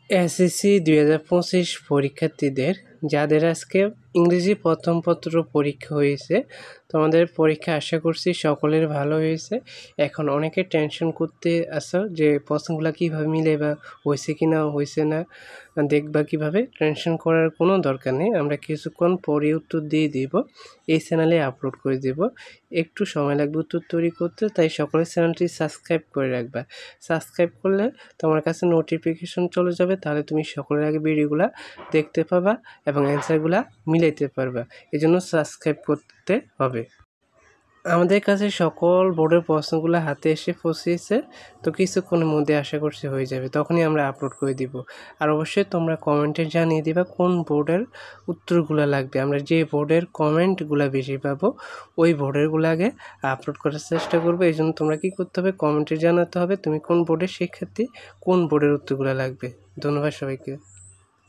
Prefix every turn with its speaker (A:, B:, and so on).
A: SSC 2025 পরীক্ষার্থীদের যাদের আজকে ইংরেজি প্রথম পত্র পরীক্ষা হয়েছে, তোমাদের পরীক্ষা আশা করছি সকলের ভালো হয়েছে। এখন অনেকে টেনশন করতে আসো যে প্রশ্নগুলো কীভাবে মিলে বা হয়েছে কি না হয়েছে না দেখবা কীভাবে। টেনশন করার কোনো দরকার নেই, আমরা কিছুক্ষণ পরে উত্তর দিয়ে দিব, এই চ্যানেলে আপলোড করে দেব। একটু সময় লাগবে উত্তর তৈরি করতে, তাই সকলের চ্যানেলটি সাবস্ক্রাইব করে রাখবা। সাবস্ক্রাইব করলে তোমার কাছে নোটিফিকেশন চলে যাবে, তাহলে তুমি সকলের আগে ভিডিওগুলো দেখতে পাবা এবং অ্যান্সারগুলো মিলাইতে পারবা। এজন্য সাবস্ক্রাইব করতে হবে। আমাদের কাছে সকল বোর্ডের প্রশ্নগুলো হাতে এসে পৌঁছেছে, তো কিছুক্ষণের মধ্যে আশা করছি হয়ে যাবে, তখনই আমরা আপলোড করে দিব। আর অবশ্যই তোমরা কমেন্টে জানিয়ে দিবা কোন বোর্ডের উত্তরগুলো লাগবে। আমরা যে বোর্ডের কমেন্টগুলো বেশি পাবো ওই বোর্ডেরগুলো আগে আপলোড করার চেষ্টা করবো। এই জন্য তোমরা কী করতে হবে, কমেন্টে জানাতে হবে তুমি কোন বোর্ডের শিক্ষার্থী, কোন বোর্ডের উত্তরগুলো লাগবে। ধন্যবাদ সবাইকে।